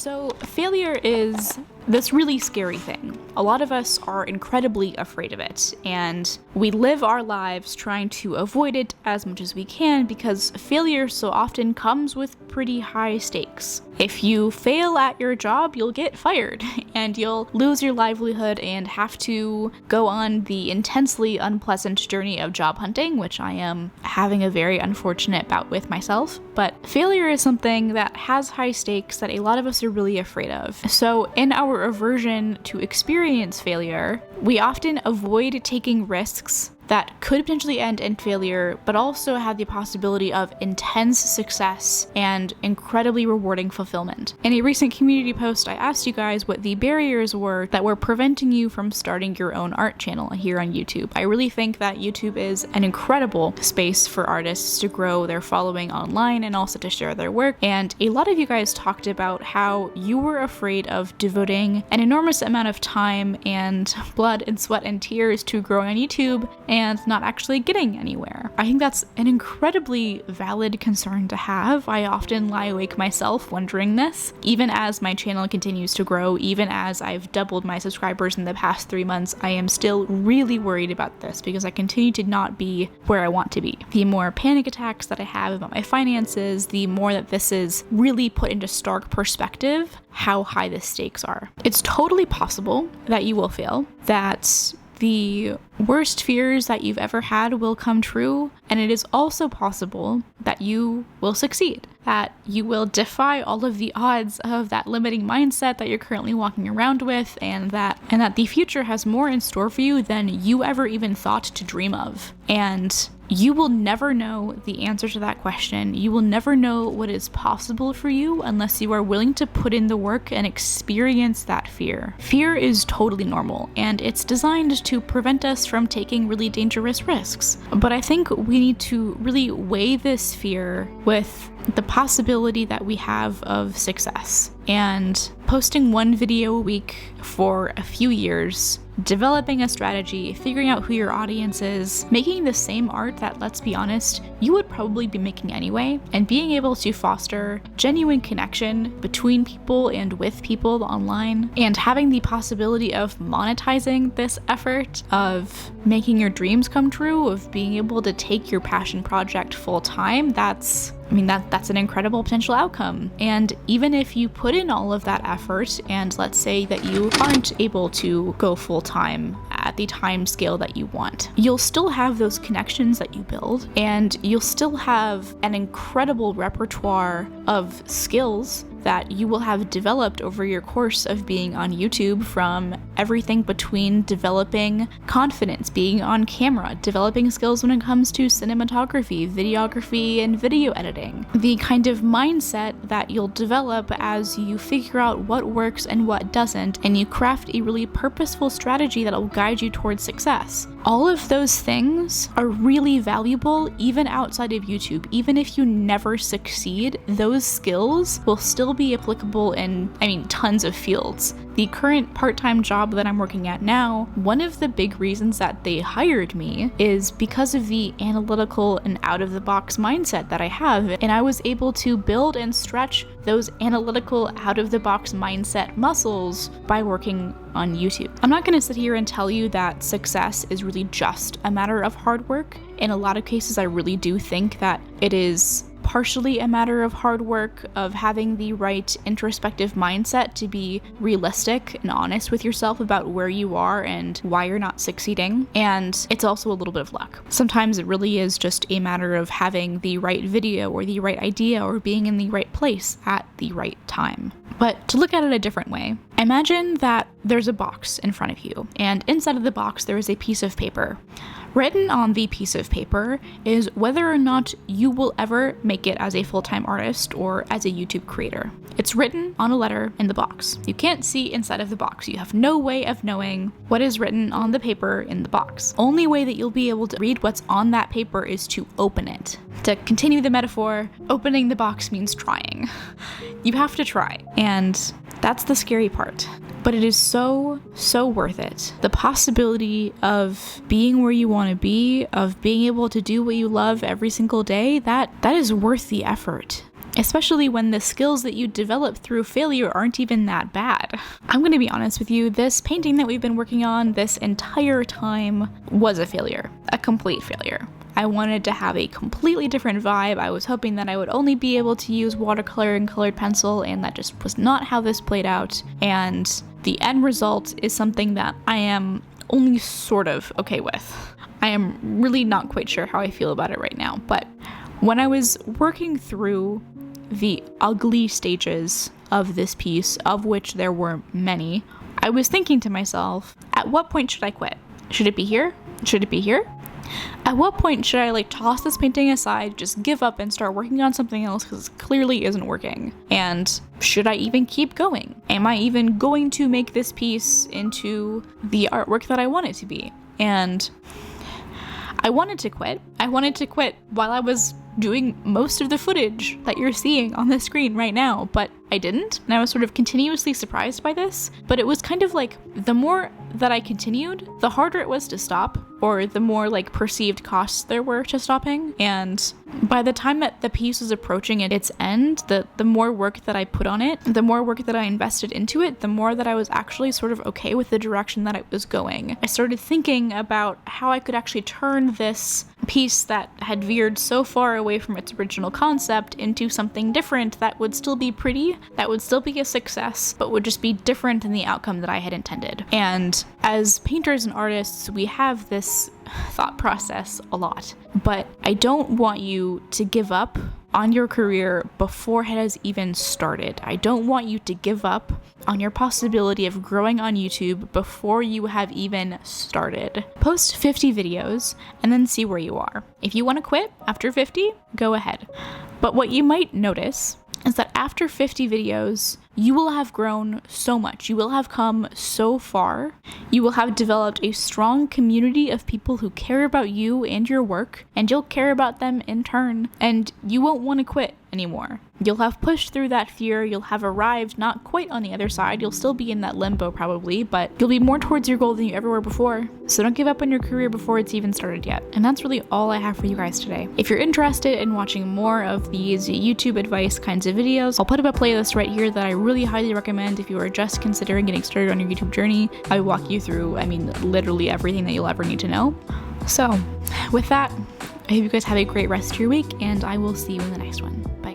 So failure is this really scary thing. A lot of us are incredibly afraid of it, and we live our lives trying to avoid it as much as we can because failure so often comes with pretty high stakes. If you fail at your job, you'll get fired, and you'll lose your livelihood and have to go on the intensely unpleasant journey of job hunting, which I am having a very unfortunate bout with myself. But failure is something that has high stakes that a lot of us are really afraid of. So in our aversion to experience failure, we often avoid taking risks that could potentially end in failure, but also have the possibility of intense success and incredibly rewarding fulfillment. In a recent community post, I asked you guys what the barriers were that were preventing you from starting your own art channel here on YouTube. I really think that YouTube is an incredible space for artists to grow their following online and also to share their work. And a lot of you guys talked about how you were afraid of devoting an enormous amount of time and blood and sweat and tears to growing on YouTube and not actually getting anywhere. I think that's an incredibly valid concern to have. I often lie awake myself wondering this. Even as my channel continues to grow, even as I've doubled my subscribers in the past 3 months, I am still really worried about this because I continue to not be where I want to be. The more panic attacks that I have about my finances, the more that this is really put into stark perspective how high the stakes are. It's totally possible that you will fail, that the worst fears that you've ever had will come true, and it is also possible that you will succeed, that you will defy all of the odds of that limiting mindset that you're currently walking around with, and that the future has more in store for you than you ever even thought to dream of. And you will never know the answer to that question. You will never know what is possible for you unless you are willing to put in the work and experience that fear. Fear is totally normal, and it's designed to prevent us from taking really dangerous risks. But I think we need to really weigh this fear with the possibility that we have of success. And posting one video a week for a few years, developing a strategy, figuring out who your audience is, making the same art that, let's be honest, you would probably be making anyway, and being able to foster genuine connection between people and with people online, and having the possibility of monetizing this effort, of making your dreams come true, of being able to take your passion project full time, that's an incredible potential outcome. And even if you put in all of that effort, and let's say that you aren't able to go full time at the time scale that you want, you'll still have those connections that you build, and you'll still have an incredible repertoire of skills that you will have developed over your course of being on YouTube, from everything between developing confidence, being on camera, developing skills when it comes to cinematography, videography, and video editing. The kind of mindset that you'll develop as you figure out what works and what doesn't, and you craft a really purposeful strategy that will guide you towards success. All of those things are really valuable even outside of YouTube. Even if you never succeed, those skills will still be applicable in, tons of fields. The current part-time job that I'm working at now, one of the big reasons that they hired me is because of the analytical and out-of-the-box mindset that I have, and I was able to build and stretch those analytical, out-of-the-box mindset muscles by working on YouTube. I'm not going to sit here and tell you that success is really just a matter of hard work. In a lot of cases, I really do think that it is partially a matter of hard work, of having the right introspective mindset to be realistic and honest with yourself about where you are and why you're not succeeding. And it's also a little bit of luck. Sometimes it really is just a matter of having the right video or the right idea or being in the right place at the right time. But to look at it a different way, imagine that there's a box in front of you, and inside of the box there is a piece of paper. Written on the piece of paper is whether or not you will ever make it as a full-time artist or as a YouTube creator. It's written on a letter in the box. You can't see inside of the box. You have no way of knowing what is written on the paper in the box. Only way that you'll be able to read what's on that paper is to open it. To continue the metaphor, opening the box means trying. You have to try, and that's the scary part. But it is so worth it. The possibility of being where you want to be, of being able to do what you love every single day, that is worth the effort. especially when the skills that you develop through failure aren't even that bad. I'm gonna be honest with you, this painting that we've been working on this entire time was a failure, a complete failure. I wanted to have a completely different vibe. I was hoping that I would only be able to use watercolor and colored pencil, and that just was not how this played out. And the end result is something that I am only sort of okay with. I am really not quite sure how I feel about it right now, but when I was working through the ugly stages of this piece, of which there were many, I was thinking to myself, at what point should I quit? Should it be here? Should it be here? At what point should I toss this painting aside, just give up and start working on something else because it clearly isn't working? And should I even keep going? Am I even going to make this piece into the artwork that I want it to be? And I wanted to quit. I wanted to quit while I was doing most of the footage that you're seeing on the screen right now, but I didn't, and I was sort of continuously surprised by this. But it was kind of the more that I continued, the harder it was to stop, or the more perceived costs there were to stopping. And by the time that the piece was approaching its end, the more work that I put on it, the more work that I invested into it, the more that I was actually sort of okay with the direction that it was going. I started thinking about how I could actually turn this piece that had veered so far away from its original concept into something different that would still be pretty, that would still be a success, but would just be different than the outcome that I had intended. And as painters and artists, we have this thought process a lot, but I don't want you to give up on your career before it has even started. I don't want you to give up on your possibility of growing on YouTube before you have even started. Post 50 videos and then see where you are. If you want to quit after 50, go ahead. But what you might notice is that after 50 videos, you will have grown so much. You will have come so far. You will have developed a strong community of people who care about you and your work, and you'll care about them in turn, and you won't want to quit anymore. You'll have pushed through that fear, you'll have arrived not quite on the other side, you'll still be in that limbo probably, but you'll be more towards your goal than you ever were before. So don't give up on your career before it's even started yet. And that's really all I have for you guys today. If you're interested in watching more of these YouTube advice kinds of videos, I'll put up a playlist right here that I really highly recommend if you are just considering getting started on your YouTube journey. I walk you through, literally everything that you'll ever need to know. So with that, I hope you guys have a great rest of your week, and I will see you in the next one. Bye.